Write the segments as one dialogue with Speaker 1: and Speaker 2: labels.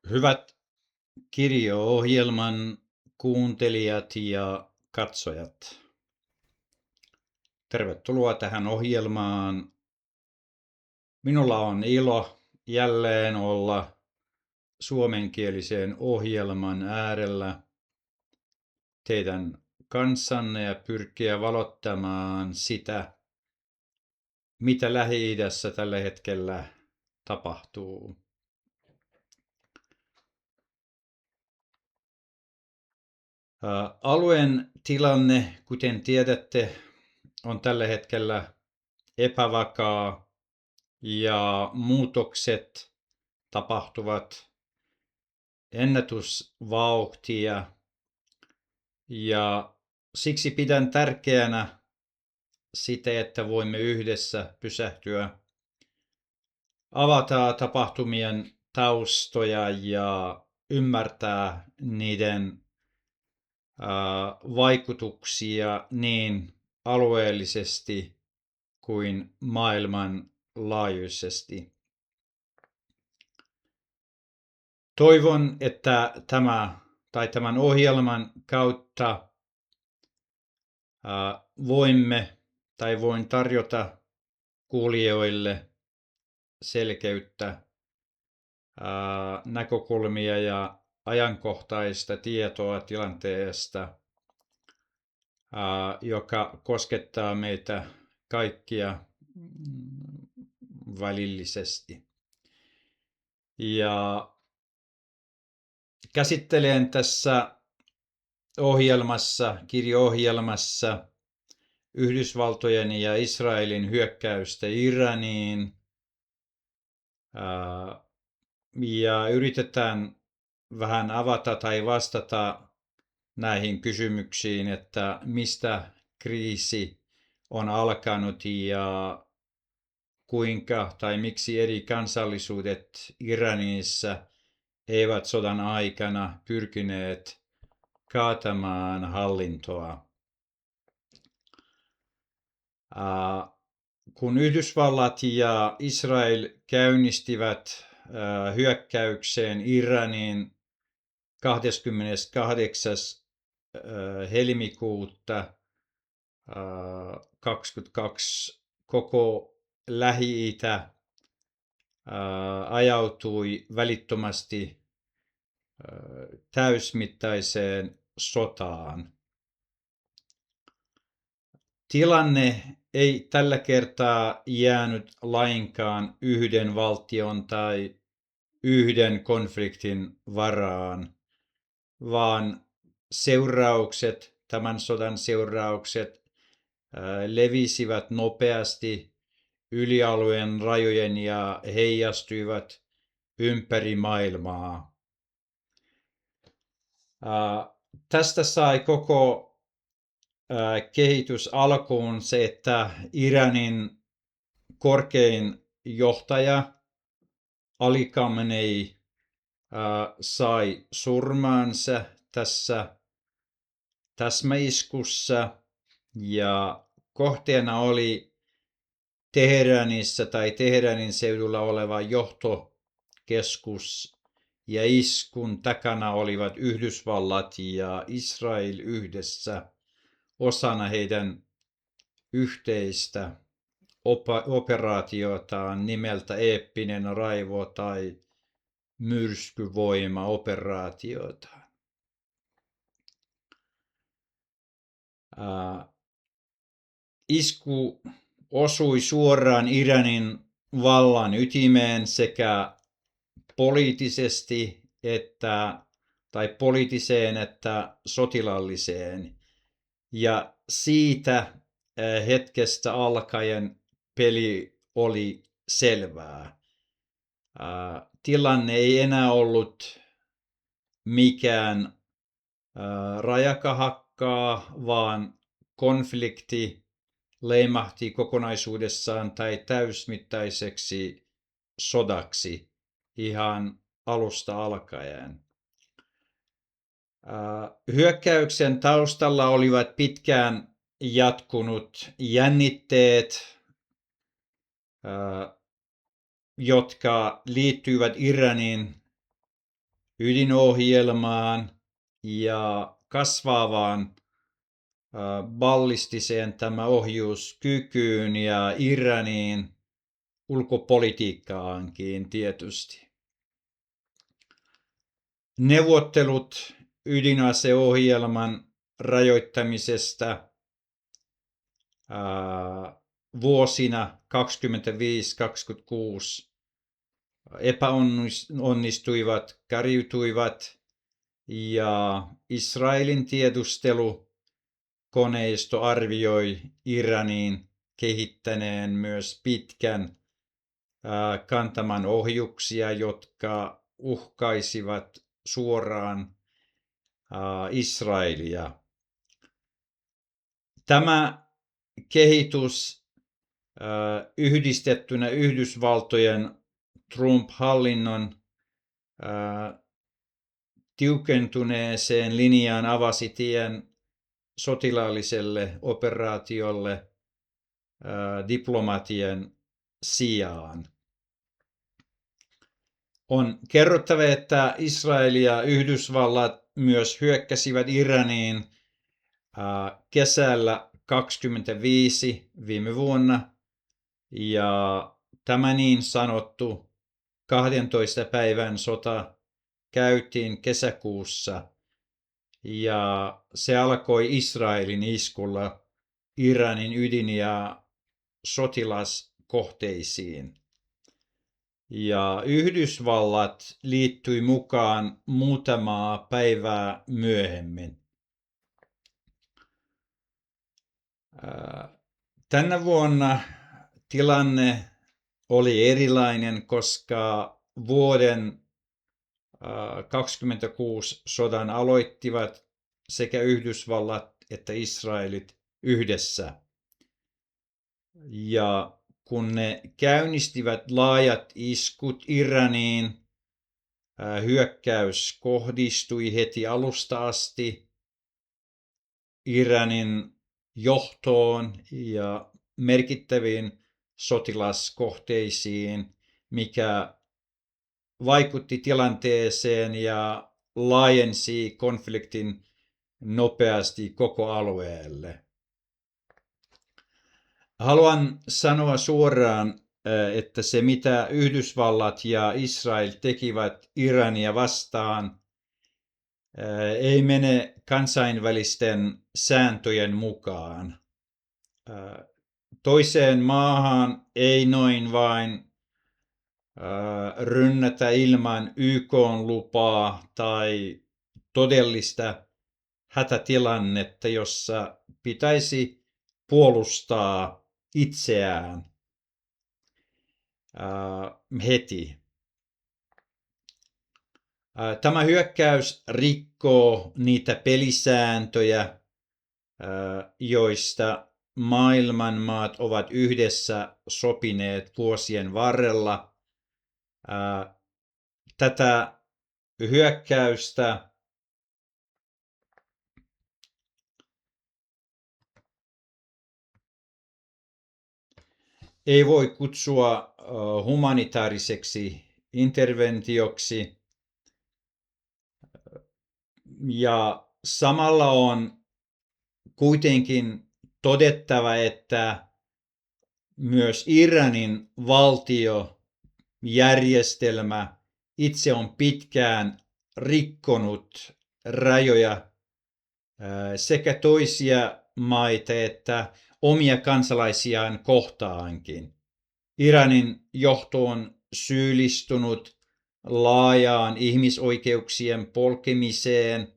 Speaker 1: Hyvät kirjo-ohjelman kuuntelijat ja katsojat. Tervetuloa tähän ohjelmaan. Minulla on ilo jälleen olla suomenkielisen ohjelman äärellä teidän kanssanne ja pyrkiä valottamaan sitä, mitä Lähi-idässä tällä hetkellä tapahtuu. Alueen tilanne, kuten tiedätte, on tällä hetkellä epävakaa ja muutokset tapahtuvat ennätysvauhtia ja siksi pidän tärkeänä sitä, että voimme yhdessä pysähtyä, avata tapahtumien taustoja ja ymmärtää niiden vaikutuksia niin alueellisesti kuin maailmanlaajuisesti. Toivon, että tämän ohjelman kautta voin tarjota kuulijoille selkeyttä, näkökulmia ja ajankohtaista tietoa tilanteesta, joka koskettaa meitä kaikkia välillisesti. Ja käsittelen tässä kirjo-ohjelmassa Yhdysvaltojen ja Israelin hyökkäystä Iraniin ja yritetään vähän avata tai vastata näihin kysymyksiin, että mistä kriisi on alkanut ja kuinka tai miksi eri kansallisuudet Iranissa eivät sodan aikana pyrkineet kaatamaan hallintoa. Kun Yhdysvallat ja Israel käynnistivät hyökkäykseen Iraniin 28. helmikuuta 2022, koko Lähi-itä ajautui välittömästi täysmittaiseen sotaan. Tilanne ei tällä kertaa jäänyt lainkaan yhden valtion tai yhden konfliktin varaan, vaan tämän sodan seuraukset levisivät nopeasti yli alueen rajojen ja heijastuivat ympäri maailmaa. Tästä sai koko kehitys alkuun se, että Iranin korkein johtaja Ali Khamenei sai surmaansa tässä täsmäiskussa ja kohteena oli Teheranissa tai Teheranin seudulla oleva johtokeskus ja iskun takana olivat Yhdysvallat ja Israel yhdessä osana heidän yhteistä operaatiotaan nimeltä Eeppinen raivo tai myrskyvoima-operaatiota. Isku osui suoraan Iranin vallan ytimeen sekä poliittiseen että sotilaalliseen. Ja siitä hetkestä alkaen peli oli selvää. Tilanne ei enää ollut mikään rajakahakkaa, vaan konflikti leimahti kokonaisuudessaan tai täysmittaiseksi sodaksi ihan alusta alkaen. Hyökkäyksen taustalla olivat pitkään jatkunut jännitteet, jotka liittyivät Iranin ydinohjelmaan ja kasvavaan ballistiseen ohjuskykyyn ja Iranin ulkopolitiikkaankin tietysti. Neuvottelut ydinaseohjelman rajoittamisesta vuosina 25-26 epäonnistuivat, kariutuivat ja Israelin tiedustelukoneisto arvioi Iranin kehittäneen myös pitkän kantaman ohjuksia, jotka uhkaisivat suoraan Israelia. Tämä kehitys yhdistettynä Yhdysvaltojen Trump-hallinnon tiukentuneeseen linjaan avasi tien sotilaalliselle operaatiolle diplomatian sijaan. On kerrottava, että Israel ja Yhdysvallat myös hyökkäsivät Iraniin kesällä 25 viime vuonna, ja tämä niin sanottu 12 päivän sota käytiin kesäkuussa, ja se alkoi Israelin iskulla Iranin ydin- ja sotilaskohteisiin. Ja Yhdysvallat liittyi mukaan muutamaa päivää myöhemmin. Tänä vuonna tilanne oli erilainen, koska vuoden 26 sodan aloittivat sekä Yhdysvallat että Israelit yhdessä. Ja kun ne käynnistivät laajat iskut Iraniin, hyökkäys kohdistui heti alusta asti Iranin johtoon ja merkittäviin sotilaskohteisiin, mikä vaikutti tilanteeseen ja laajensi konfliktin nopeasti koko alueelle. Haluan sanoa suoraan, että se mitä Yhdysvallat ja Israel tekivät Irania vastaan, ei mene kansainvälisten sääntöjen mukaan. Toiseen maahan ei noin vain rynnätä ilman YK-lupaa tai todellista hätätilannetta, jossa pitäisi puolustaa itseään heti. Tämä hyökkäys rikkoo niitä pelisääntöjä, joista maailman maat ovat yhdessä sopineet vuosien varrella. Tätä hyökkäystä ei voi kutsua humanitaariseksi interventioksi, ja samalla on kuitenkin todettava, että myös Iranin valtiojärjestelmä itse on pitkään rikkonut rajoja sekä toisia maita että omia kansalaisiaan kohtaankin. Iranin johto on syyllistunut laajaan ihmisoikeuksien polkemiseen,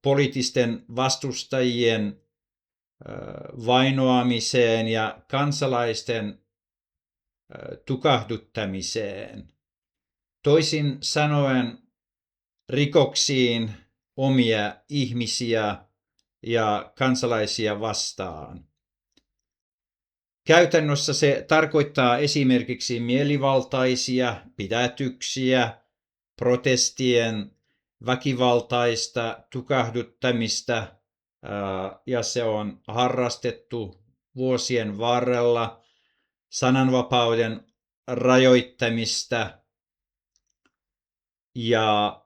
Speaker 1: poliittisten vastustajien vainoamiseen ja kansalaisten tukahduttamiseen. Toisin sanoen rikoksiin omia ihmisiä ja kansalaisia vastaan. Käytännössä se tarkoittaa esimerkiksi mielivaltaisia pidätyksiä, protestien väkivaltaista tukahduttamista, ja se on harrastettu vuosien varrella, sananvapauden rajoittamista ja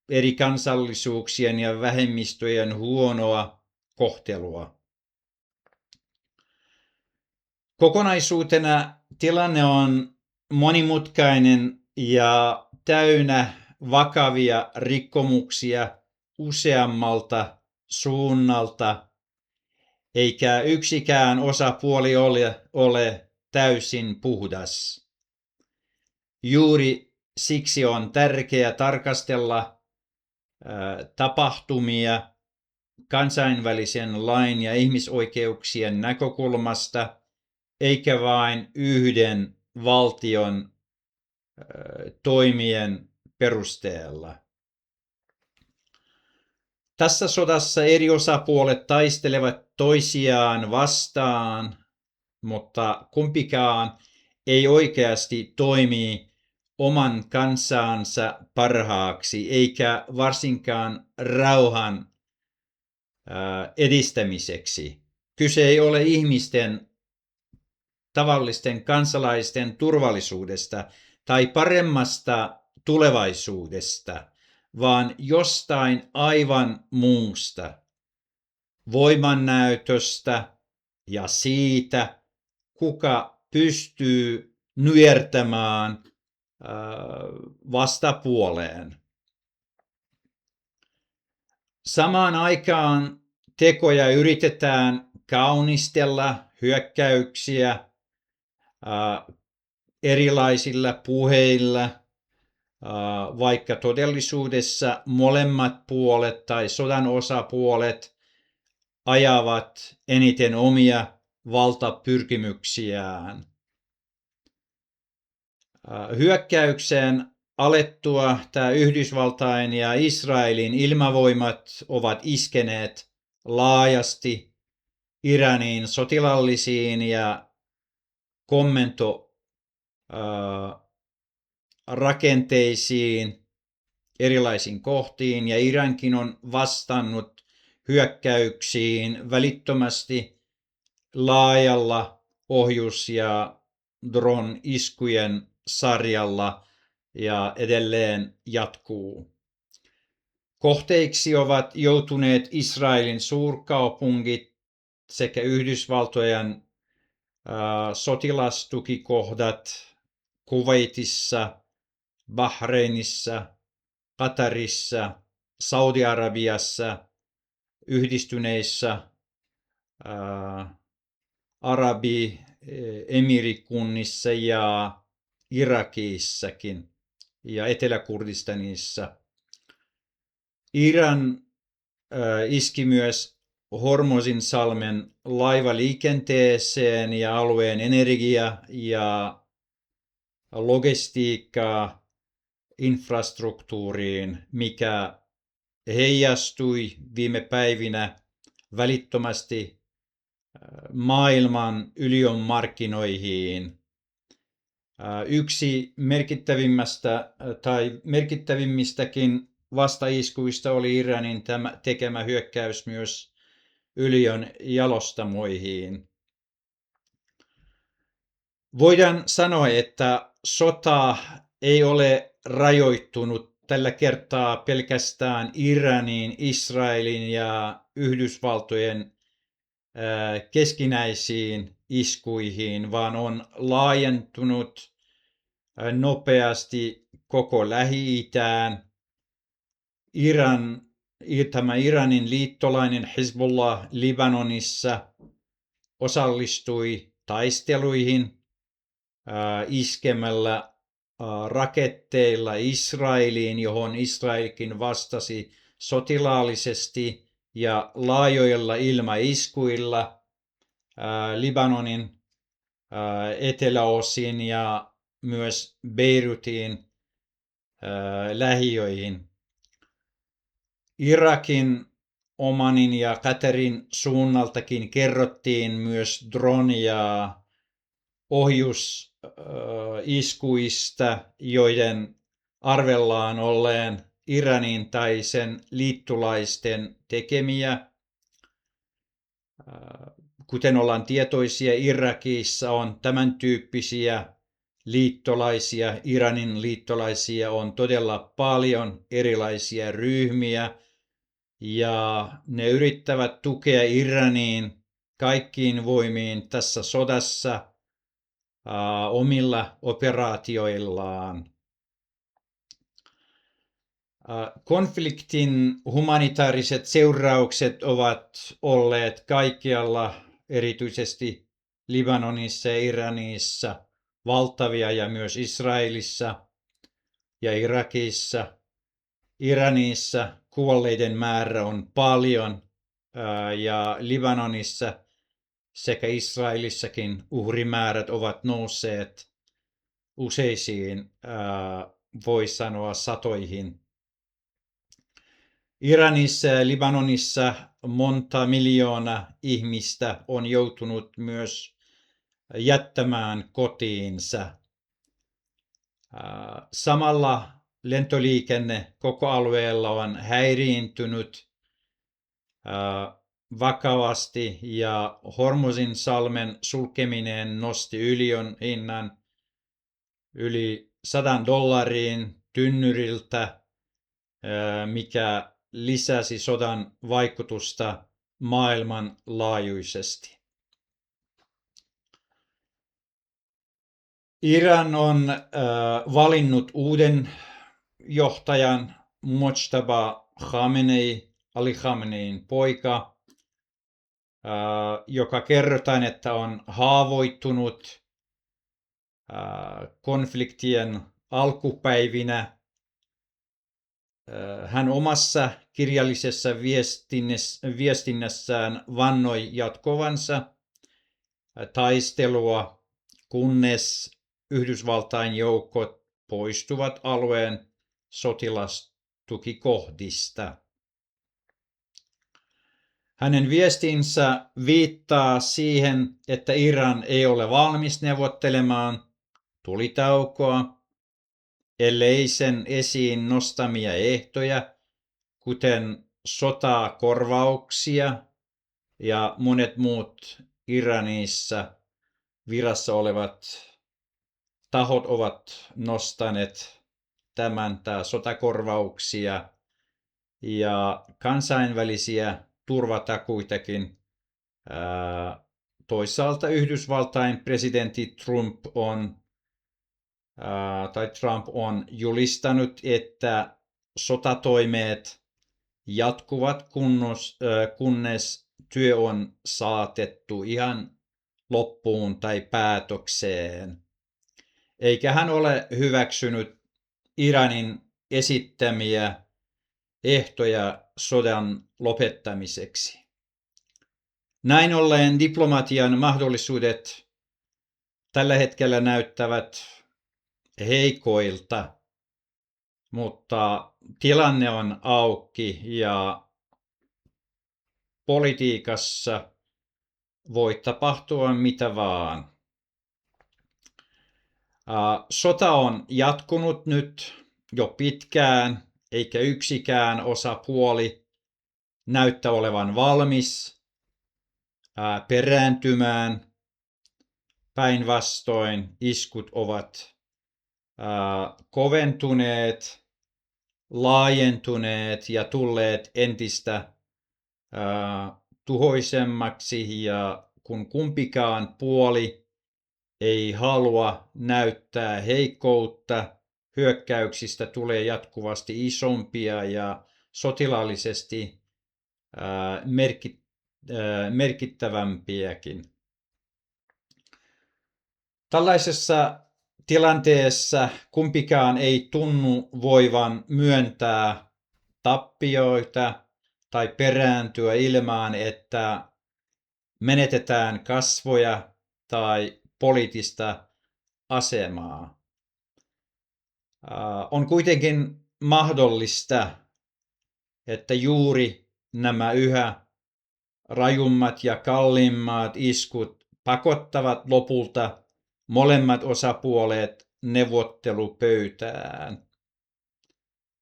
Speaker 1: eri kansallisuuksien ja vähemmistöjen huonoa kohtelua. Kokonaisuutena tilanne on monimutkainen ja täynnä vakavia rikkomuksia useammalta suunnalta, eikä yksikään osapuoli ole täysin puhdas. Juuri siksi on tärkeää tarkastella tapahtumia kansainvälisen lain ja ihmisoikeuksien näkökulmasta, eikä vain yhden valtion toimien perusteella. Tässä sodassa eri osapuolet taistelevat toisiaan vastaan, mutta kumpikaan ei oikeasti toimi oman kansansa parhaaksi, eikä varsinkaan rauhan edistämiseksi. Kyse ei ole ihmisten, tavallisten kansalaisten turvallisuudesta tai paremmasta tulevaisuudesta, vaan jostain aivan muusta, voimannäytöstä ja siitä, kuka pystyy nyertämään vastapuoleen. Samaan aikaan tekoja yritetään kaunistella, hyökkäyksiä erilaisilla puheilla, vaikka todellisuudessa molemmat puolet tai sodan osapuolet ajavat eniten omia valtapyrkimyksiään. Hyökkäykseen alettua tämä Yhdysvaltain ja Israelin ilmavoimat ovat iskeneet laajasti Iranin sotilaallisiin ja rakenteisiin, erilaisiin kohtiin, ja Irankin on vastannut hyökkäyksiin välittömästi laajalla ohjus- ja drone-iskujen sarjalla ja edelleen jatkuu. Kohteiksi ovat joutuneet Israelin suurkaupungit sekä Yhdysvaltojen sotilastukikohdat Kuwaitissa, Bahreinissa, Qatarissa, Saudi-Arabiassa, Yhdistyneissä Arabi-emirikunnissa ja Irakissakin ja Etelä-Kurdistanissa. Iran iski myös Hormuzin salmen laivaliikenteeseen ja alueen energia- ja logistiikkaa infrastruktuuriin, mikä heijastui viime päivinä välittömästi maailman öljymarkkinoihin. Yksi merkittävimmistäkin vastaiskuista oli Iranin tekemä hyökkäys myös öljyn jalostamoihin. Voidaan sanoa, että sota ei ole rajoittunut tällä kertaa pelkästään Iranin, Israelin ja Yhdysvaltojen keskinäisiin iskuihin, vaan on laajentunut nopeasti koko Lähi-itään. Tämä Iranin liittolainen Hezbollah Libanonissa osallistui taisteluihin iskemällä raketteilla Israeliin, johon Israelkin vastasi sotilaallisesti ja laajoilla ilmaiskuilla Libanonin eteläosiin ja myös Beirutin lähiöihin. Irakin, Omanin ja Qatarin suunnaltakin kerrottiin myös drone- ja ohjusiskuista, joiden arvellaan olleen Iranin tai sen liittolaisten tekemiä. Kuten ollaan tietoisia, Irakissa on tämän tyyppisiä liittolaisia, Iranin liittolaisia on todella paljon erilaisia ryhmiä, ja ne yrittävät tukea Iraniin kaikkiin voimiin tässä sodassa omilla operaatioillaan. Konfliktin humanitaariset seuraukset ovat olleet kaikkialla, erityisesti Libanonissa ja Iranissa, valtavia, ja myös Israelissa ja Irakissa. Iranissa kuolleiden määrä on paljon, ja Libanonissa sekä Israelissakin uhrimäärät ovat nousseet useisiin, voi sanoa satoihin. Iranissa ja Libanonissa monta miljoonaa ihmistä on joutunut myös jättämään kotiinsa. Samalla lentoliikenne koko alueella on häiriintynyt vakavasti, ja Hormuzin salmen sulkeminen nosti öljyn hinnan yli $100 tynnyriltä, mikä lisäsi sodan vaikutusta maailmanlaajuisesti. Iran on valinnut uuden johtajan, Mojtaba Khamenei, Ali Khamenein poika, joka kerrotaan, että on haavoittunut konfliktien alkupäivinä. Hän omassa kirjallisessa viestinnässään vannoi jatkovansa taistelua, kunnes Yhdysvaltain joukot poistuvat alueen sotilastukikohdista. Hänen viestinsä viittaa siihen, että Iran ei ole valmis neuvottelemaan tulitaukoa, ellei sen esiin nostamia ehtoja, kuten sotakorvauksia ja monet muut Iranissa virassa olevat tahot ovat nostaneet tämän sotakorvauksia ja kansainvälisiä turvatakuitakin. Toisaalta Yhdysvaltain presidentti Trump on julistanut, että sotatoimet jatkuvat, kunnes työ on saatettu ihan loppuun tai päätökseen. Eikä hän ole hyväksynyt Iranin esittämiä ehtoja sodan lopettamiseksi. Näin ollen diplomatian mahdollisuudet tällä hetkellä näyttävät heikoilta, mutta tilanne on auki, ja politiikassa voi tapahtua mitä vaan. Sota on jatkunut nyt jo pitkään, eikä yksikään osapuoli näyttä olevan valmis perääntymään. Päinvastoin iskut ovat koventuneet, laajentuneet ja tulleet entistä tuhoisemmaksi, ja kun kumpikaan puoli ei halua näyttää heikkoutta, hyökkäyksistä tulee jatkuvasti isompia ja sotilaallisesti merkittävämpiäkin. Tällaisessa tilanteessa kumpikaan ei tunnu voivan myöntää tappioita tai perääntyä ilman, että menetetään kasvoja tai poliittista asemaa. On kuitenkin mahdollista, että juuri nämä yhä rajummat ja kalliimmat iskut pakottavat lopulta molemmat osapuolet neuvottelupöytään.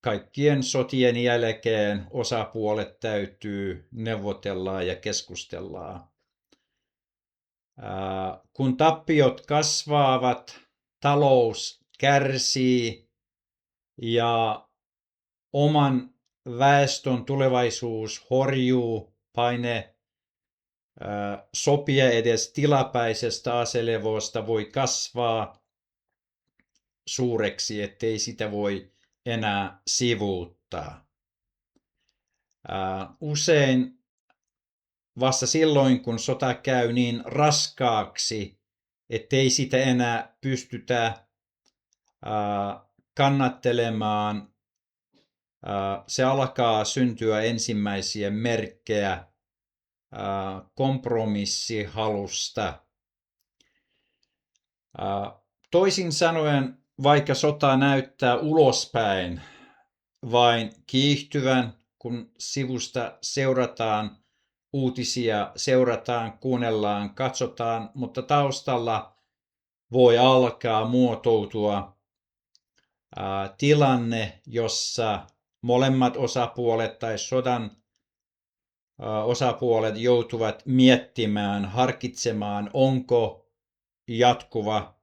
Speaker 1: Kaikkien sotien jälkeen osapuolet täytyy neuvotella ja keskustella. Kun tappiot kasvavat, talous kärsii ja oman väestön tulevaisuus horjuu, paine sopia edes tilapäisestä aselevosta voi kasvaa suureksi, ettei sitä voi enää sivuuttaa. Usein vasta silloin, kun sota käy niin raskaaksi, ettei sitä enää pystytä kannattelemaan, se alkaa syntyä ensimmäisiä merkkejä kompromissihalusta. Toisin sanoen, vaikka sota näyttää ulospäin vain kiihtyvän, kun sivusta seurataan uutisia, seurataan, kuunnellaan, katsotaan, mutta taustalla voi alkaa muotoutua tilanne, jossa molemmat osapuolet tai sodan osapuolet joutuvat miettimään, harkitsemaan, onko jatkuva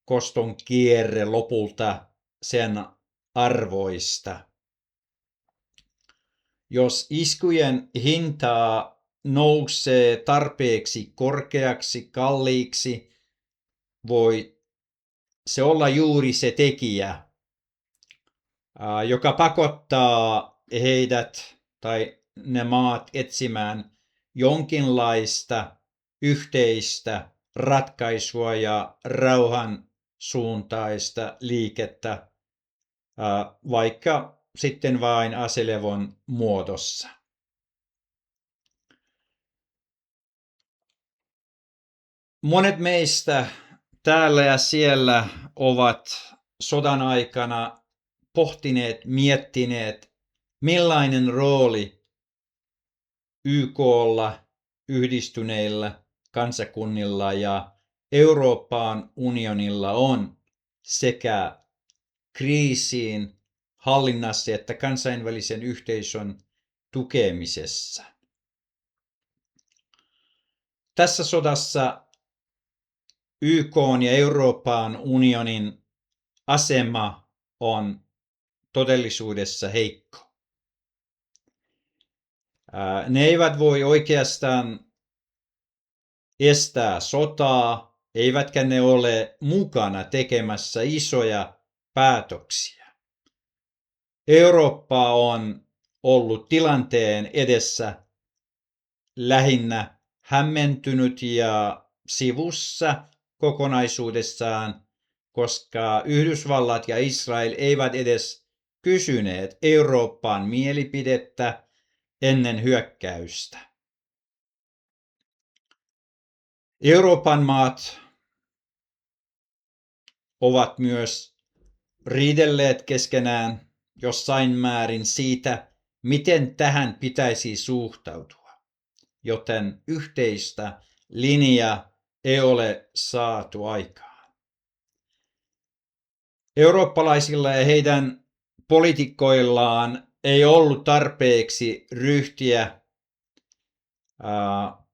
Speaker 1: koston kierre lopulta sen arvoista. Jos iskujen hintaa nousee tarpeeksi korkeaksi, kalliiksi, voi se olla juuri se tekijä, joka pakottaa heidät tai ne maat etsimään jonkinlaista yhteistä ratkaisua ja rauhan suuntaista liikettä, vaikka sitten vain aselevon muodossa. Monet meistä täällä ja siellä ovat sodan aikana pohtineet, miettineet, millainen rooli YK:lla, yhdistyneillä kansakunnilla ja Euroopan unionilla on sekä kriisiin hallinnassa että kansainvälisen yhteisön tukemisessa. Tässä sodassa YK:n ja Euroopan unionin asema on todellisuudessa heikko. Ne eivät voi oikeastaan estää sotaa, eivätkä ne ole mukana tekemässä isoja päätöksiä. Eurooppa on ollut tilanteen edessä lähinnä hämmentynyt ja sivussa kokonaisuudessaan, koska Yhdysvallat ja Israel eivät edes kysyneet Euroopan mielipidettä ennen hyökkäystä. Euroopan maat ovat myös riidelleet keskenään jossain määrin siitä, miten tähän pitäisi suhtautua, joten yhteistä linjaa ei ole saatu aikaan. Eurooppalaisilla ja heidän poliitikoillaan ei ollut tarpeeksi ryhtiä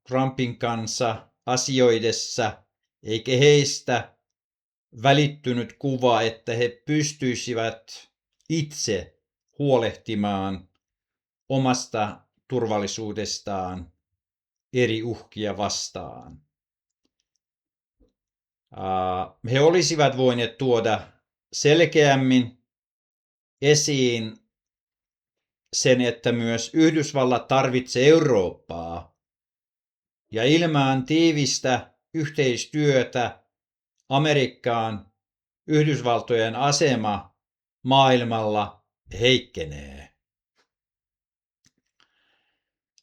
Speaker 1: Trumpin kanssa asioidessa, eikä heistä välittynyt kuva, että he pystyisivät itse huolehtimaan omasta turvallisuudestaan eri uhkia vastaan. He olisivat voineet tuoda selkeämmin esiin sen, että myös Yhdysvallat tarvitsee Eurooppaa, ja ilman tiivistä yhteistyötä Amerikkaan Yhdysvaltojen asema maailmalla heikkenee.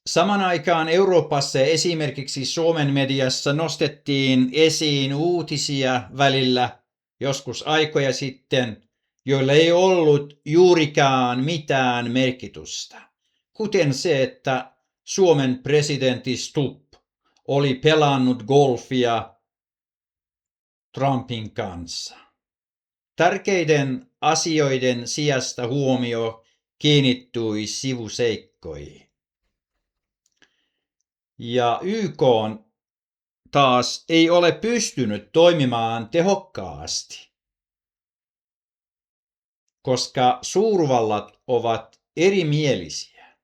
Speaker 1: Saman aikaan Euroopassa ja esimerkiksi Suomen mediassa nostettiin esiin uutisia välillä joskus aikoja sitten, joilla ei ollut juurikaan mitään merkitystä, kuten se, että Suomen presidentti Stubb oli pelannut golfia Trumpin kanssa. Tärkeiden asioiden sijasta huomio kiinnittyi sivuseikkoihin. Ja YK taas ei ole pystynyt toimimaan tehokkaasti, koska suurvallat ovat erimielisiä.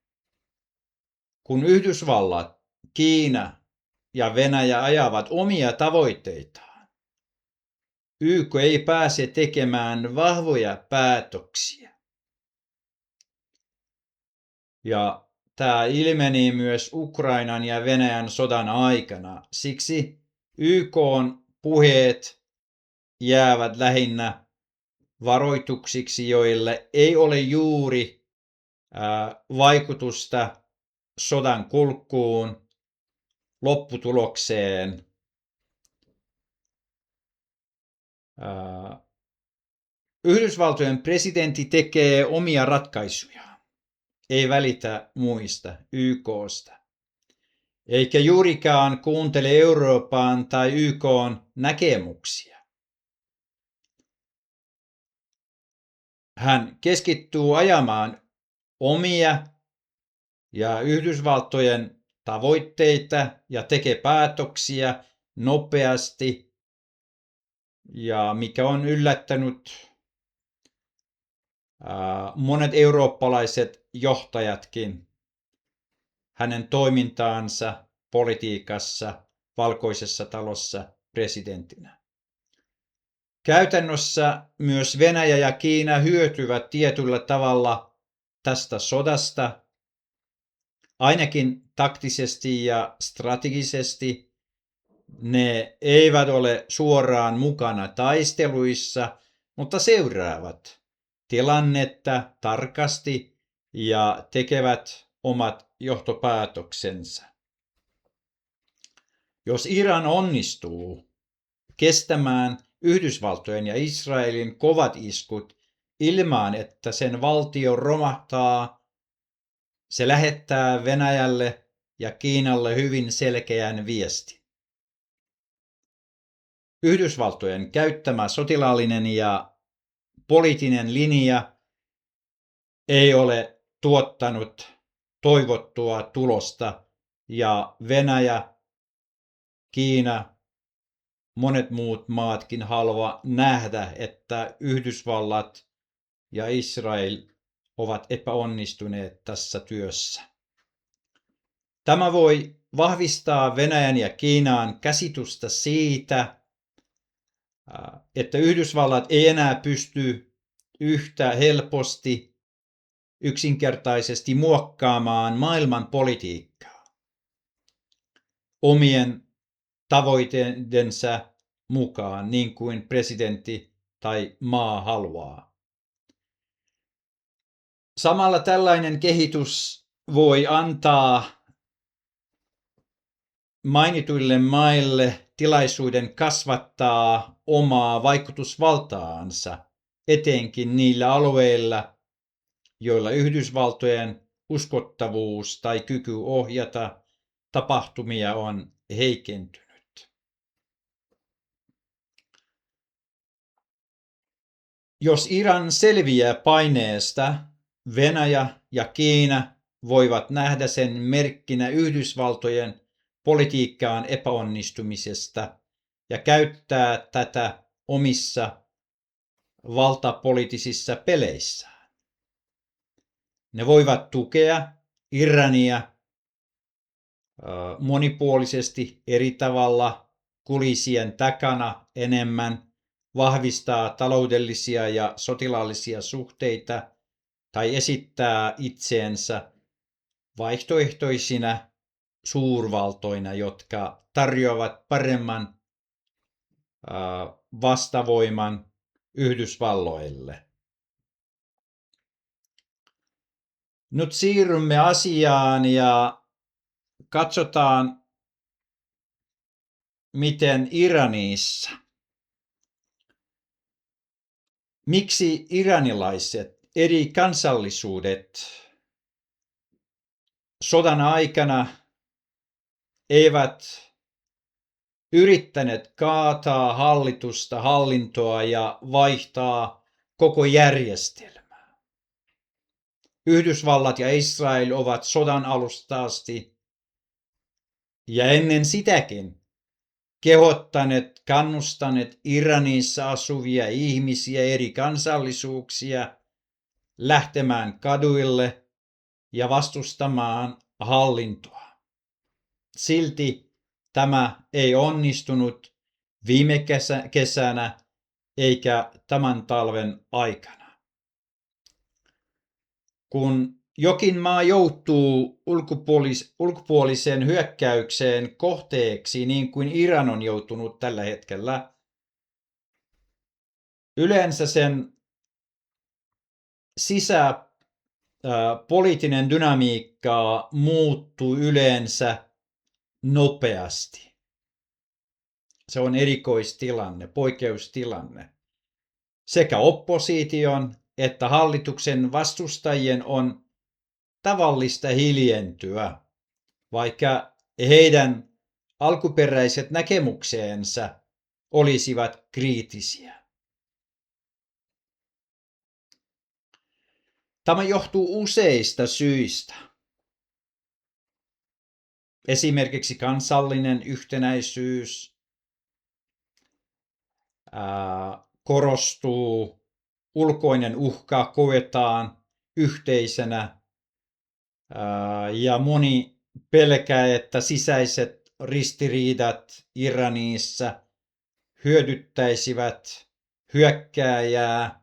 Speaker 1: Kun Yhdysvallat, Kiina ja Venäjä ajavat omia tavoitteitaan, YK ei pääse tekemään vahvoja päätöksiä. Ja tämä ilmeni myös Ukrainan ja Venäjän sodan aikana. Siksi YK:n puheet jäävät lähinnä varoituksiksi, joille ei ole juuri vaikutusta sodan kulkuun, lopputulokseen. Yhdysvaltojen presidentti tekee omia ratkaisuja, ei välitä muista, YK:sta, eikä juurikaan kuuntele Euroopan tai YK:n näkemyksiä. Hän keskittyy ajamaan omia ja Yhdysvaltojen tavoitteita ja tekee päätöksiä nopeasti, ja mikä on yllättänyt monet eurooppalaiset johtajatkin hänen toimintaansa politiikassa Valkoisessa talossa presidenttinä. Käytännössä myös Venäjä ja Kiina hyötyvät tietyllä tavalla tästä sodasta, ainakin taktisesti ja strategisesti. Ne eivät ole suoraan mukana taisteluissa, mutta seuraavat tilannetta tarkasti ja tekevät omat johtopäätöksensä. Jos Iran onnistuu kestämään Yhdysvaltojen ja Israelin kovat iskut ilman, että sen valtio romahtaa, se lähettää Venäjälle ja Kiinalle hyvin selkeän viestin. Yhdysvaltojen käyttämä sotilaallinen ja poliittinen linja ei ole tuottanut toivottua tulosta, ja Venäjä, Kiina, monet muut maatkin haluavat nähdä, että Yhdysvallat ja Israel ovat epäonnistuneet tässä työssä. Tämä voi vahvistaa Venäjän ja Kiinan käsitystä siitä, että Yhdysvallat ei enää pysty yhtä helposti yksinkertaisesti muokkaamaan maailman politiikkaa omien tavoitteidensa mukaan, niin kuin presidentti tai maa haluaa. Samalla tällainen kehitys voi antaa mainituille maille tilaisuuden kasvattaa omaa vaikutusvaltaansa, etenkin niillä alueilla, joilla Yhdysvaltojen uskottavuus tai kyky ohjata tapahtumia on heikentynyt. Jos Iran selviää paineesta, Venäjä ja Kiina voivat nähdä sen merkkinä Yhdysvaltojen politiikkaan epäonnistumisesta ja käyttää tätä omissa valtapoliittisissa peleissään. Ne voivat tukea Irania monipuolisesti eri tavalla kulissien takana enemmän, vahvistaa taloudellisia ja sotilaallisia suhteita tai esittää itseensä vaihtoehtoisina suurvaltoina, jotka tarjoavat paremman vastavoiman Yhdysvalloille. Nyt siirrymme asiaan ja katsotaan, miten Iranissa Miksi iranilaiset eri kansallisuudet sodan aikana eivät yrittäneet kaataa hallitusta, hallintoa ja vaihtaa koko järjestelmää? Yhdysvallat ja Israel ovat sodan alusta asti ja ennen sitäkin kehottaneet, kannustaneet Iranissa asuvia ihmisiä, eri kansallisuuksia lähtemään kaduille ja vastustamaan hallintoa. Silti tämä ei onnistunut viime kesänä eikä tämän talven aikana. Kun jokin maa joutuu ulkopuolisen hyökkäykseen kohteeksi, niin kuin Iran on joutunut tällä hetkellä, yleensä sen sisäpoliittinen dynamiikka muuttuu yleensä nopeasti. Se on erikoistilanne, poikkeustilanne. Sekä opposition että hallituksen vastustajien on tavallista hiljentyä, vaikka heidän alkuperäiset näkemuksensa olisivat kriittisiä. Tämä johtuu useista syistä. Esimerkiksi kansallinen yhtenäisyys korostuu, ulkoinen uhka koetaan yhteisenä ja moni pelkää, että sisäiset ristiriidat Iranissa hyödyttäisivät hyökkääjää.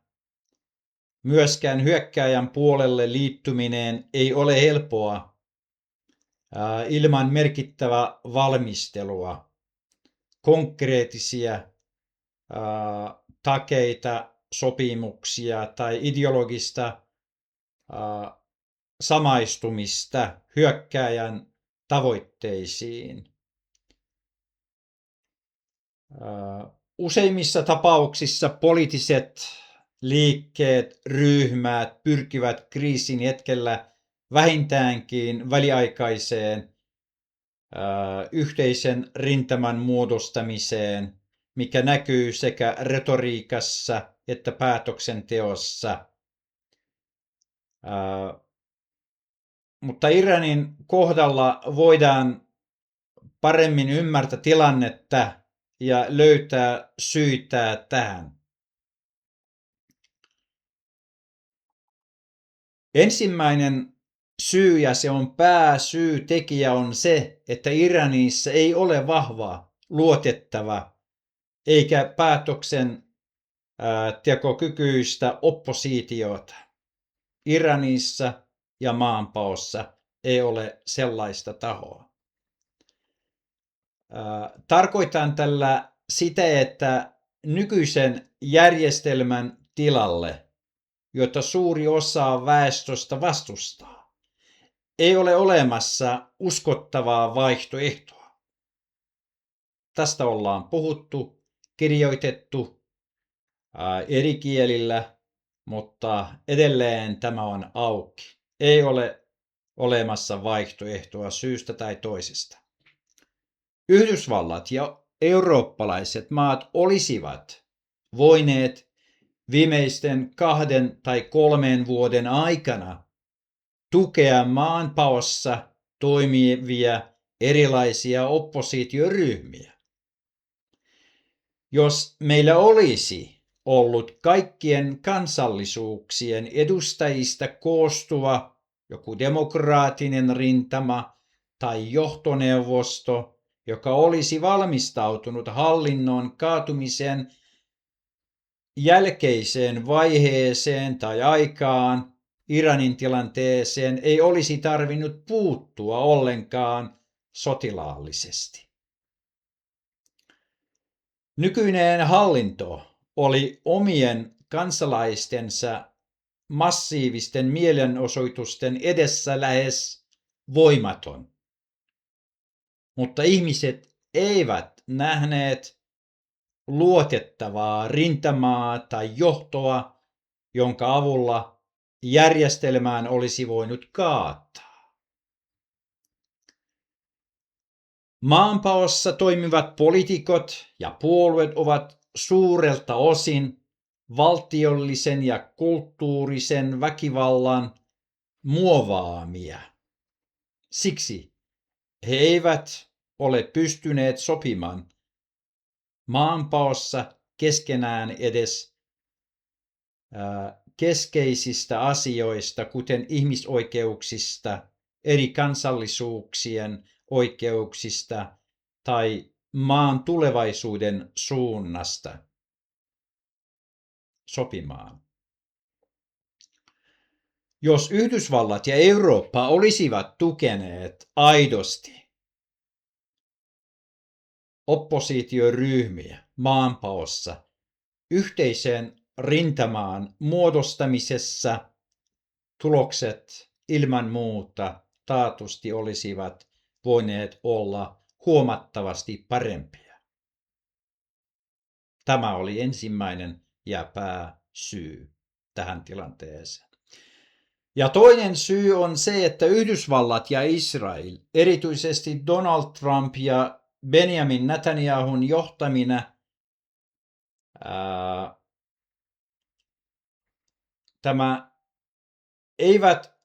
Speaker 1: Myöskään hyökkääjän puolelle liittyminen ei ole helppoa ilman merkittävää valmistelua, konkreettisia takeita, sopimuksia tai ideologista samaistumista hyökkääjän tavoitteisiin. Useimmissa tapauksissa poliittiset liikkeet, ryhmät pyrkivät kriisin hetkellä vähintäänkin väliaikaiseen yhteisen rintaman muodostamiseen, mikä näkyy sekä retoriikassa että päätöksenteossa. Mutta Iranin kohdalla voidaan paremmin ymmärtää tilannetta ja löytää syitä tähän. Ensimmäinen syy, ja se on pääsyytekijä, on se, että Iranissa ei ole vahvaa, luotettava eikä tekokykyistä oppositiota. Iranissa ja maanpaossa ei ole sellaista tahoa. Tarkoitan tällä sitä, että nykyisen järjestelmän tilalle, jota suuri osa väestöstä vastustaa, ei ole olemassa uskottavaa vaihtoehtoa. Tästä ollaan puhuttu, kirjoitettu eri kielillä, mutta edelleen tämä on auki. Ei ole olemassa vaihtoehtoa syystä tai toisesta. Yhdysvallat ja eurooppalaiset maat olisivat voineet viimeisten 2 tai 3 vuoden aikana tukea maanpaossa toimivia erilaisia oppositioryhmiä. Jos meillä olisi ollut kaikkien kansallisuuksien edustajista koostuva joku demokraattinen rintama tai johtoneuvosto, joka olisi valmistautunut hallinnon kaatumisen jälkeiseen vaiheeseen tai aikaan, Iranin tilanteeseen ei olisi tarvinnut puuttua ollenkaan sotilaallisesti. Nykyinen hallinto oli omien kansalaistensa massiivisten mielenosoitusten edessä lähes voimaton. Mutta ihmiset eivät nähneet luotettavaa rintamaa tai johtoa, jonka avulla järjestelmään olisi voinut kaataa. Maanpaossa toimivat poliitikot ja puolueet ovat suurelta osin valtiollisen ja kulttuurisen väkivallan muovaamia. Siksi he eivät ole pystyneet sopimaan maanpaossa keskenään edes keskeisistä asioista, kuten ihmisoikeuksista, eri kansallisuuksien oikeuksista tai maan tulevaisuuden suunnasta sopimaan. Jos Yhdysvallat ja Eurooppa olisivat tukeneet aidosti oppositioryhmiä maanpaossa yhteisen rintamaan muodostamisessa, tulokset ilman muuta taatusti olisivat voineet olla huomattavasti parempia. Tämä oli ensimmäinen ja pääsyy tähän tilanteeseen. Ja toinen syy on se, että Yhdysvallat ja Israel, erityisesti Donald Trump ja Benjamin Netanyahun johtamina, eivät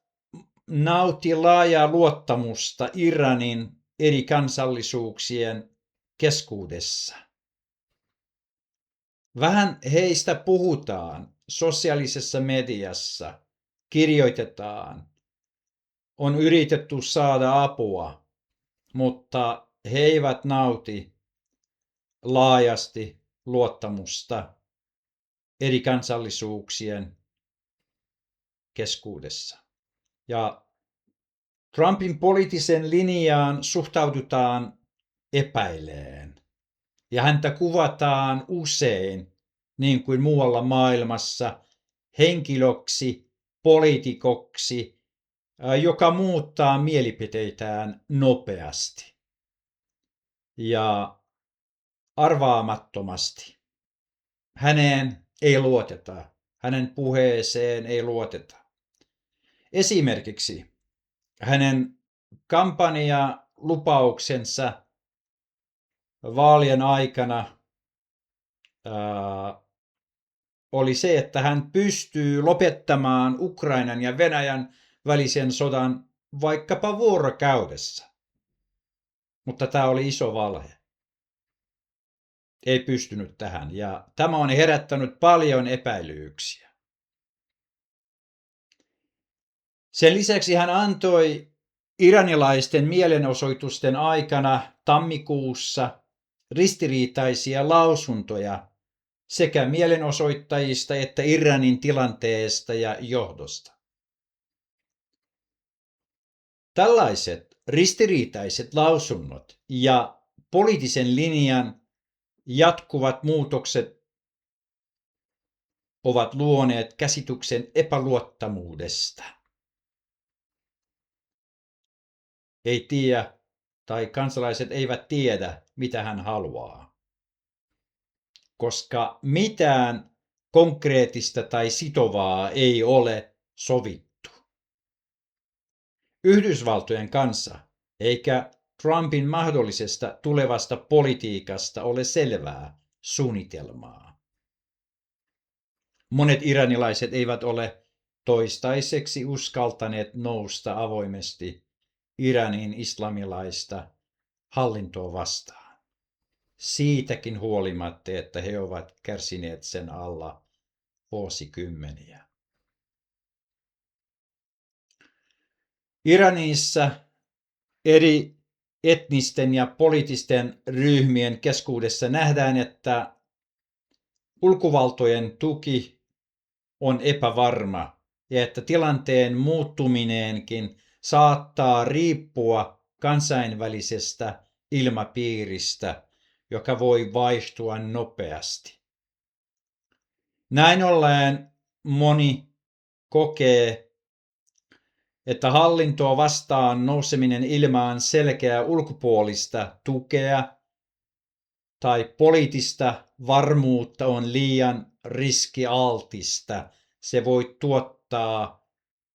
Speaker 1: nauti laajaa luottamusta Iranin eri kansallisuuksien keskuudessa. Vähän heistä puhutaan sosiaalisessa mediassa, kirjoitetaan, on yritetty saada apua, mutta he eivät nauti laajasti luottamusta eri kansallisuuksien keskuudessa. Ja Trumpin poliittisen linjaan suhtaudutaan epäileen. Ja häntä kuvataan usein, niin kuin muualla maailmassa, henkilöksi, poliitikoksi, joka muuttaa mielipiteitään nopeasti ja arvaamattomasti. Häneen ei luoteta, hänen puheeseen ei luoteta. Esimerkiksi hänen kampanjalupauksensa vaalien aikana oli se, että hän pystyy lopettamaan Ukrainan ja Venäjän välisen sodan vaikkapa vuorokaudessa. Mutta tämä oli iso valhe. Ei pystynyt tähän, ja tämä on herättänyt paljon epäilyyksiä. Sen lisäksi hän antoi iranilaisten mielenosoitusten aikana tammikuussa ristiriitaisia lausuntoja sekä mielenosoittajista että Iranin tilanteesta ja johdosta. Tällaiset ristiriitaiset lausunnot ja poliittisen linjan jatkuvat muutokset ovat luoneet käsityksen epäluottamuudesta. Ei tiedä tai kansalaiset eivät tiedä, mitä hän haluaa, koska mitään konkreettista tai sitovaa ei ole sovittu Yhdysvaltojen kanssa, eikä Trumpin mahdollisesta tulevasta politiikasta ole selvää suunnitelmaa. Monet iranilaiset eivät ole toistaiseksi uskaltaneet nousta avoimesti Iranin islamilaista hallintoa vastaan. Siitäkin huolimatta, että he ovat kärsineet sen alla vuosikymmeniä. Iranissa eri etnisten ja poliittisten ryhmien keskuudessa nähdään, että ulkovaltojen tuki on epävarma ja että tilanteen muuttuminenkin saattaa riippua kansainvälisestä ilmapiiristä, joka voi vaihtua nopeasti. Näin ollen moni kokee, että hallintoa vastaan nouseminen ilman selkeää ulkopuolista tukea tai poliittista varmuutta on liian riskialtista. Se voi tuottaa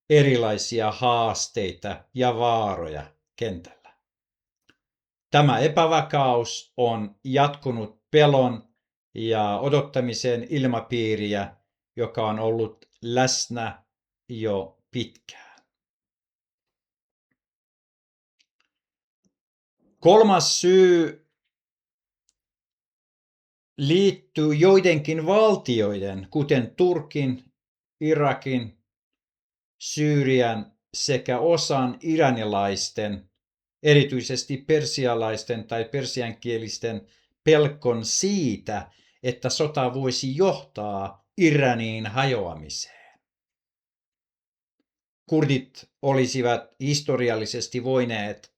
Speaker 1: erilaisia haasteita ja vaaroja kentällä. Tämä epävakaus on jatkunut pelon ja odottamisen ilmapiiriä, joka on ollut läsnä jo pitkään. Kolmas syy liittyy joidenkin valtioiden, kuten Turkin, Irakin, Syyrian sekä osan iranilaisten, erityisesti persialaisten tai persiankielisten pelkon siitä, että sota voisi johtaa Iranin hajoamiseen. Kurdit olisivat historiallisesti voineet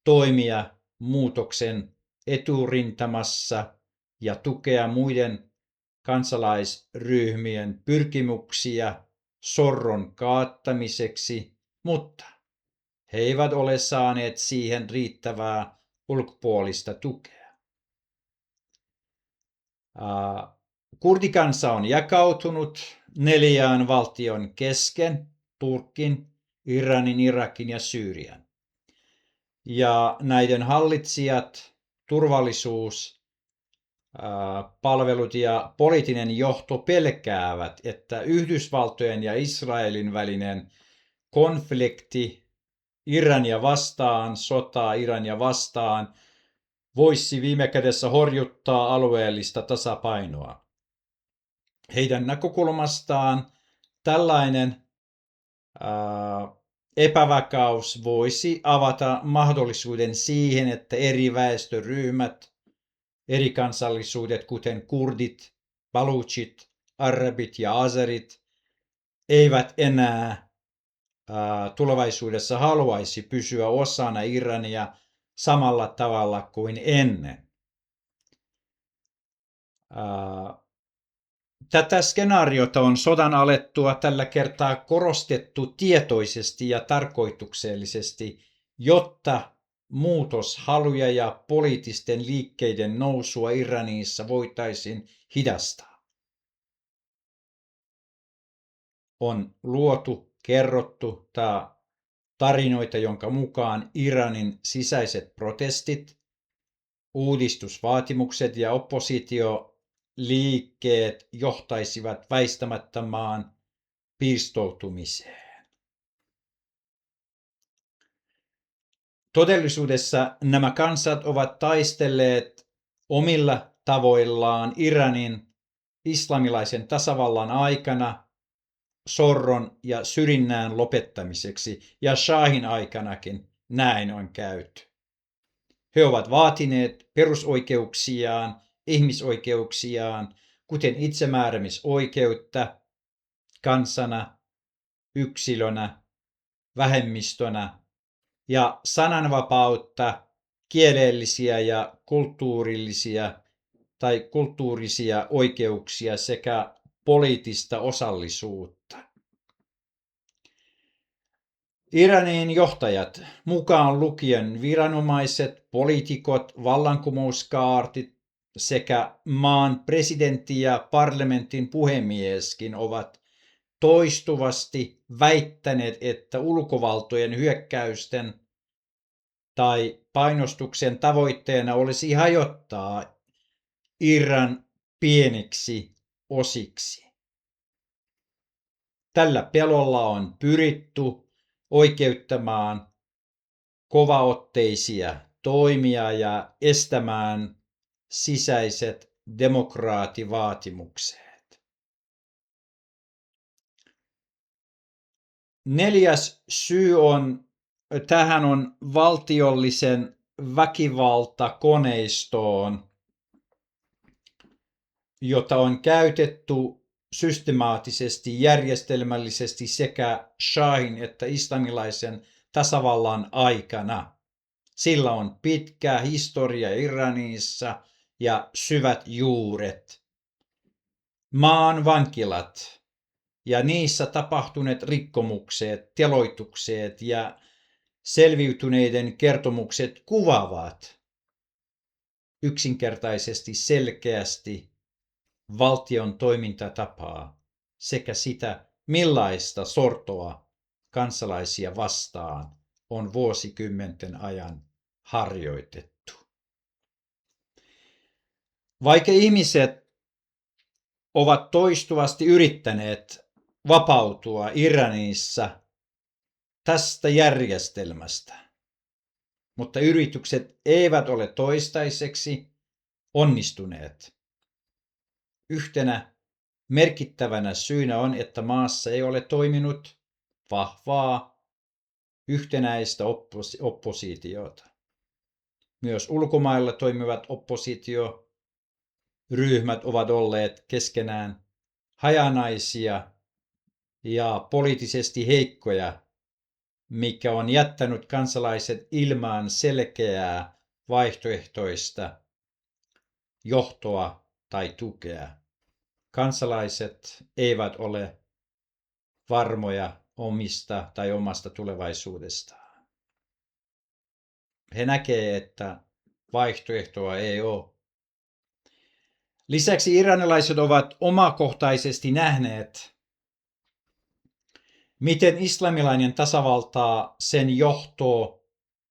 Speaker 1: toimia muutoksen eturintamassa ja tukea muiden kansalaisryhmien pyrkimyksiä sorron kaattamiseksi, mutta he eivät ole saaneet siihen riittävää ulkopuolista tukea. Kurdikansa on jakautunut 4 valtion kesken: Turkin, Iranin, Irakin ja Syyrian. Ja näiden hallitsijat, turvallisuus, palvelut ja poliittinen johto pelkäävät, että Yhdysvaltojen ja Israelin välinen konflikti sotaa Irania vastaan, voisi viime kädessä horjuttaa alueellista tasapainoa. Heidän näkökulmastaan tällainen epävakaus voisi avata mahdollisuuden siihen, että eri väestöryhmät, eri kansallisuudet, kuten kurdit, baluchit, arabit ja azerit, eivät enää tulevaisuudessa haluaisi pysyä osana Irania samalla tavalla kuin ennen. Tätä skenaariota on sodan alettua tällä kertaa korostettu tietoisesti ja tarkoituksellisesti, jotta muutoshaluja ja poliittisten liikkeiden nousua Iranissa voitaisiin hidastaa. On kerrottu tarinoita, jonka mukaan Iranin sisäiset protestit, uudistusvaatimukset ja oppositioliikkeet johtaisivat väistämättä maan pirstoutumiseen. Todellisuudessa nämä kansat ovat taistelleet omilla tavoillaan Iranin islamilaisen tasavallan aikana sorron ja syrjinnän lopettamiseksi, ja shahin aikanakin näin on käyty. He ovat vaatineet perusoikeuksiaan, ihmisoikeuksiaan, kuten itsemääräämisoikeutta kansana, yksilönä, vähemmistönä ja sananvapautta, kielellisiä ja kulttuurisia oikeuksia sekä poliittista osallisuutta. Iranin johtajat, mukaan lukien viranomaiset, poliitikot, vallankumouskaartit sekä maan presidentti ja parlamentin puhemieskin ovat toistuvasti väittäneet, että ulkovaltojen hyökkäysten tai painostuksen tavoitteena olisi hajottaa Iran pieniksi osiksi. Tällä pelolla on pyritty oikeuttamaan kovaotteisia toimia ja estämään sisäiset demokraattivaatimukset. 4. syy tähän on valtiollisen väkivaltakoneistoon, jota on käytetty systemaattisesti, järjestelmällisesti sekä shahin että islamilaisen tasavallan aikana. Sillä on pitkä historia Iranissa ja syvät juuret. Maan vankilat ja niissä tapahtuneet rikkomukset, teloitukset ja selviytyneiden kertomukset kuvaavat yksinkertaisesti selkeästi valtion toimintatapaa sekä sitä, millaista sortoa kansalaisia vastaan on vuosikymmenten ajan harjoitettu. Vaikka ihmiset ovat toistuvasti yrittäneet vapautua Iranissa tästä järjestelmästä, mutta yritykset eivät ole toistaiseksi onnistuneet. Yhtenä merkittävänä syynä on, että maassa ei ole toiminut vahvaa yhtenäistä oppositiota. Myös ulkomailla toimivat oppositioryhmät ovat olleet keskenään hajanaisia ja poliittisesti heikkoja, mikä on jättänyt kansalaiset ilman selkeää vaihtoehtoista johtoa tai tukea. Kansalaiset eivät ole varmoja omista tai omasta tulevaisuudestaan. He näkevät, että vaihtoehtoa ei ole. Lisäksi iranilaiset ovat omakohtaisesti nähneet, miten islamilainen tasavalta, sen johto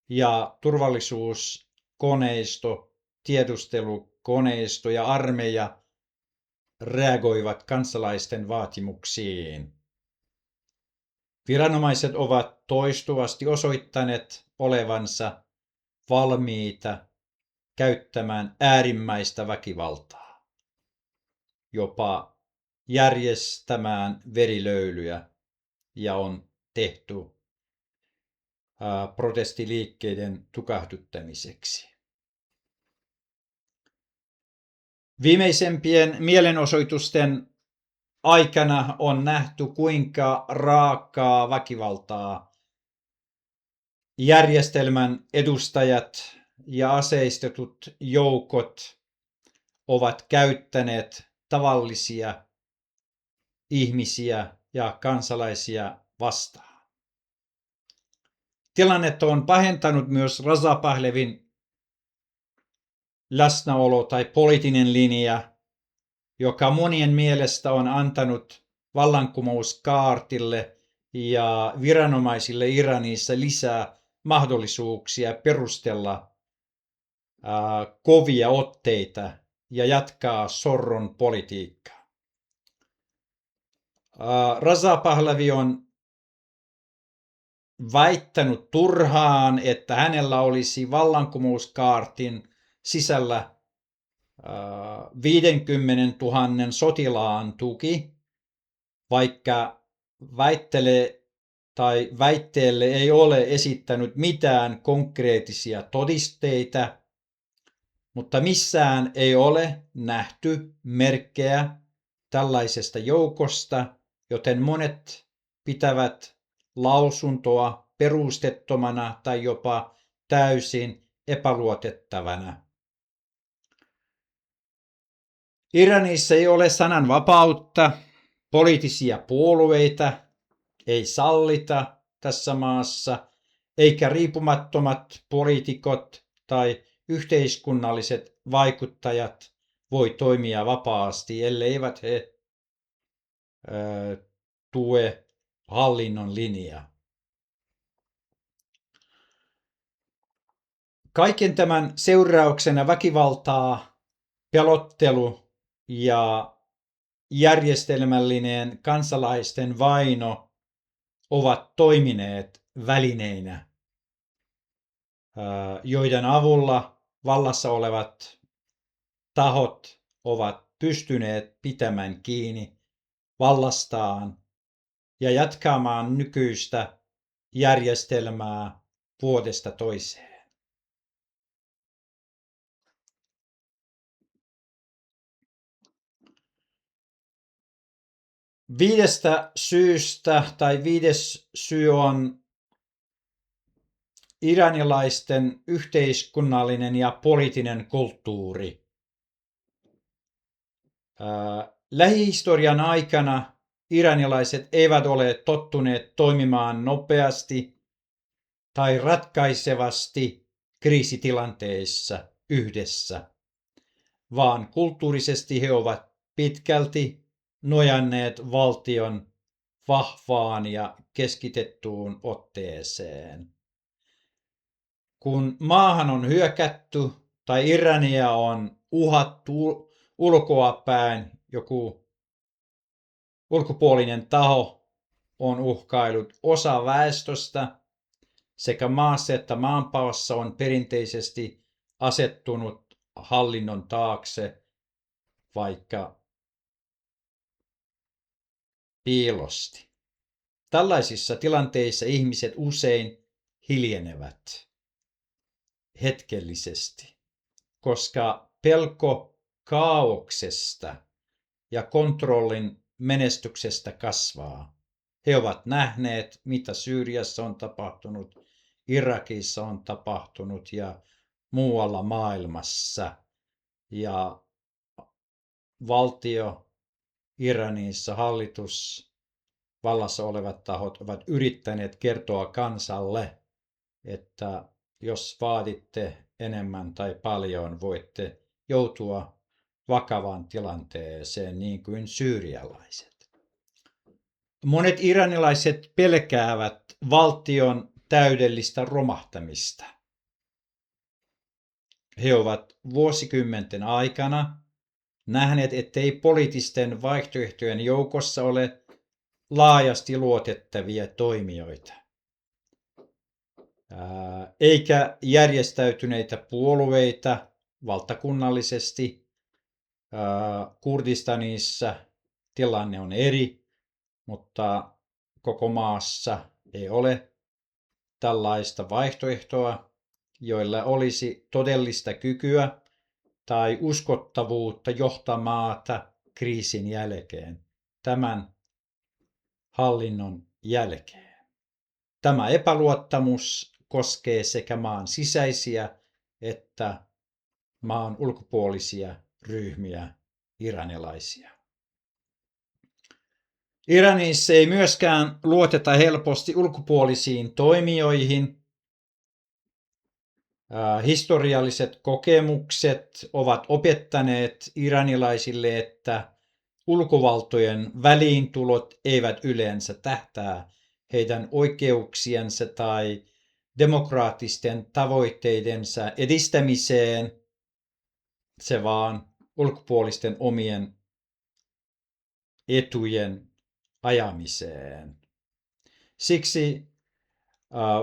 Speaker 1: ja turvallisuuskoneisto, tiedustelukoneisto ja armeija reagoivat kansalaisten vaatimuksiin. Viranomaiset ovat toistuvasti osoittaneet olevansa valmiita käyttämään äärimmäistä väkivaltaa, jopa järjestämään verilöylyjä, ja on tehty protestiliikkeiden tukahduttamiseksi. Viimeisempien mielenosoitusten aikana on nähty, kuinka raakaa väkivaltaa järjestelmän edustajat ja aseistetut joukot ovat käyttäneet tavallisia ihmisiä ja kansalaisia vastaan. Tilannetta on pahentanut myös Raza Pahlevin läsnäolo tai poliittinen linja, joka monien mielestä on antanut vallankumouskaartille ja viranomaisille Iranissa lisää mahdollisuuksia perustella kovia otteita ja jatkaa sorron politiikkaa. Raza Pahlavi on väittänyt turhaan, että hänellä olisi vallankumouskaartin sisällä 50 000 sotilaan tuki, vaikka väitteelle ei ole esittänyt mitään konkreettisia todisteita, mutta missään ei ole nähty merkkejä tällaisesta joukosta, joten monet pitävät lausuntoa perustettomana tai jopa täysin epäluotettavana. Iranissa ei ole sananvapautta, poliittisia puolueita ei sallita tässä maassa, eikä riippumattomat poliitikot tai yhteiskunnalliset vaikuttajat voi toimia vapaasti, elleivät he tue hallinnon linjaa. Kaiken tämän seurauksena väkivaltaa, pelottelu ja järjestelmällinen kansalaisten vaino ovat toimineet välineinä, joiden avulla vallassa olevat tahot ovat pystyneet pitämään kiinni vallastaan ja jatkamaan nykyistä järjestelmää vuodesta toiseen. Viides syy on iranilaisten yhteiskunnallinen ja poliittinen kulttuuri. Lähihistorian aikana iranilaiset eivät ole tottuneet toimimaan nopeasti tai ratkaisevasti kriisitilanteissa yhdessä. vaan kulttuurisesti he ovat pitkälti nojanneet valtion vahvaan ja keskitettyyn otteeseen. Kun maahan on hyökätty tai Irania on uhattu ulkoapäin, joku ulkopuolinen taho on uhkailut, osa väestöstä sekä maassa että maanpaossa on perinteisesti asettunut hallinnon taakse vaikka piilosti. Tällaisissa tilanteissa ihmiset usein hiljenevät hetkellisesti, koska pelko kaaoksesta ja kontrollin menestyksestä kasvaa. He ovat nähneet, mitä Syyriassa on tapahtunut, Irakissa on tapahtunut ja muualla maailmassa. Ja valtio Iranissa, hallitus, vallassa olevat tahot ovat yrittäneet kertoa kansalle, että jos vaaditte enemmän tai paljon, voitte joutua vakavaan tilanteeseen niin kuin syyrialaiset. Monet iranilaiset pelkäävät valtion täydellistä romahtamista. He ovat vuosikymmenten aikana nähneet, ettei poliittisten vaihtoehtojen joukossa ole laajasti luotettavia toimijoita, eikä järjestäytyneitä puolueita valtakunnallisesti. Kurdistanissa tilanne on eri, mutta koko maassa ei ole tällaista vaihtoehtoa, joilla olisi todellista kykyä tai uskottavuutta johtaa maata kriisin jälkeen, tämän hallinnon jälkeen. Tämä epäluottamus koskee sekä maan sisäisiä että maan ulkopuolisia ryhmiä iranilaisia. Iranissa ei myöskään luoteta helposti ulkopuolisiin toimijoihin. Historialliset kokemukset ovat opettaneet iranilaisille, että ulkovaltojen väliintulot eivät yleensä tähtää heidän oikeuksiensa tai demokraattisten tavoitteidensa edistämiseen, se vaan ulkopuolisten omien etujen ajamiseen. Siksi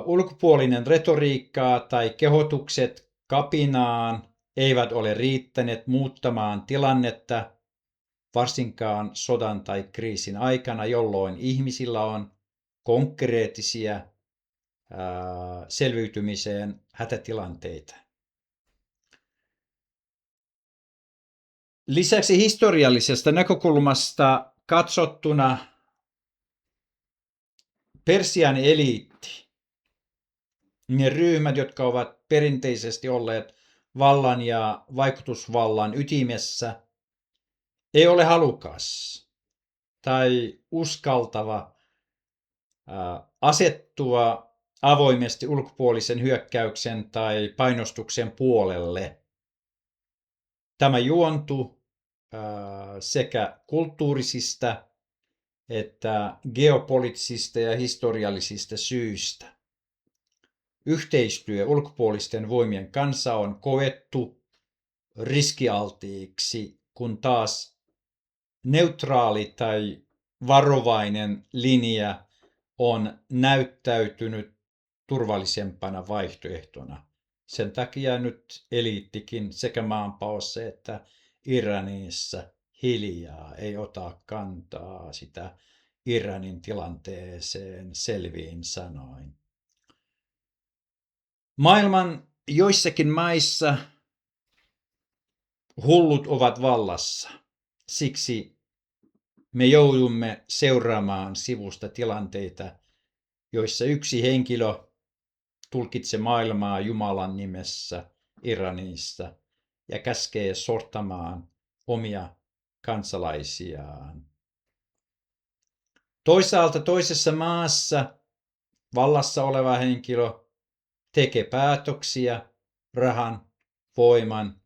Speaker 1: ulkopuolinen retoriikka tai kehotukset kapinaan eivät ole riittäneet muuttamaan tilannetta, varsinkaan sodan tai kriisin aikana, jolloin ihmisillä on konkreettisia selviytymiseen hätätilanteita. Lisäksi historiallisesta näkökulmasta katsottuna Persian eliitti, ne ryhmät, jotka ovat perinteisesti olleet vallan ja vaikutusvallan ytimessä, ei ole halukas tai uskaltava asettua avoimesti ulkopuolisen hyökkäyksen tai painostuksen puolelle. Tämä juontuu sekä kulttuurisista että geopoliittisista ja historiallisista syistä. Yhteistyö ulkopuolisten voimien kanssa on koettu riskialtiiksi, kun taas neutraali tai varovainen linja on näyttäytynyt turvallisempana vaihtoehtona. Sen takia nyt eliittikin sekä maanpaossa että Iranissa hiljaa ei ota kantaa sitä Iranin tilanteeseen selviin sanoin. Maailman joissakin maissa hullut ovat vallassa. Siksi me joudumme seuraamaan sivusta tilanteita, joissa yksi henkilö tulkitsee maailmaa Jumalan nimessä Iranissa ja käskee sortamaan omia kansalaisiaan. Toisaalta toisessa maassa vallassa oleva henkilö tekee päätöksiä rahan, voiman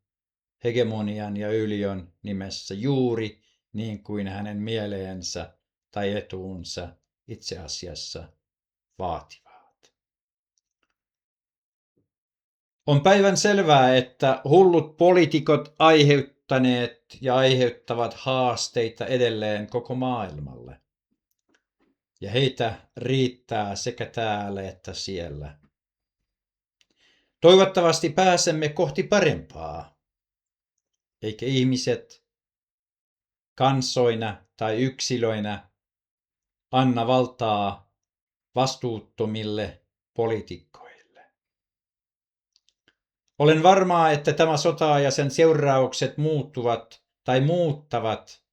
Speaker 1: hegemonian ja yliön nimessä juuri niin kuin hänen mieleensä tai etuunsa itse asiassa vaativat. On päivän selvää, että hullut poliitikot aiheuttaneet ja aiheuttavat haasteita edelleen koko maailmalle. Ja heitä riittää sekä täällä että siellä. Toivottavasti pääsemme kohti parempaa, eikä ihmiset kansoina tai yksilöinä anna valtaa vastuuttomille poliitikkoille. Olen varma, että tämä sota ja sen seuraukset muuttuvat tai muuttavat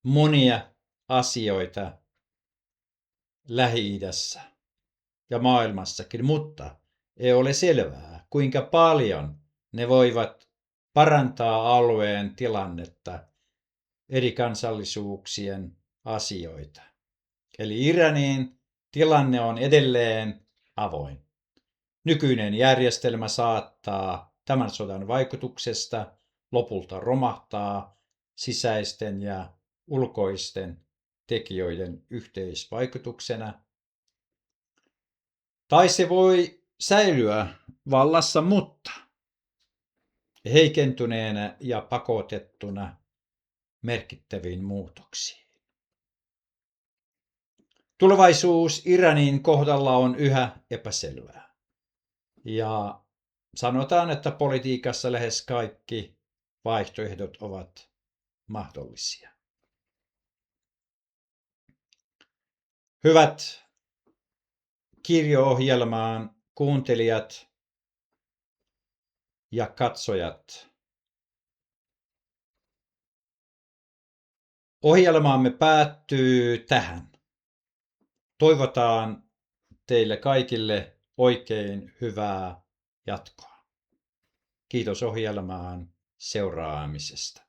Speaker 1: monia asioita Lähi-idässä ja maailmassakin, mutta ei ole selvää, kuinka paljon ne voivat parantaa alueen tilannetta, eri kansallisuuksien asioita. Eli Iranin tilanne on edelleen avoin. Nykyinen järjestelmä saattaa tämän sodan vaikutuksesta lopulta romahtaa sisäisten ja ulkoisten tekijöiden yhteisvaikutuksena. Tai se voi säilyä vallassa, mutta heikentyneenä ja pakotettuna merkittäviin muutoksiin. Tulevaisuus Iranin kohdalla on yhä epäselvää. Ja sanotaan, että politiikassa lähes kaikki vaihtoehdot ovat mahdollisia. Hyvät kirjo-ohjelmaan kuuntelijat ja katsojat. Ohjelmaamme päättyy tähän. Toivotaan teille kaikille oikein hyvää jatkoa. Kiitos ohjelmaan seuraamisesta.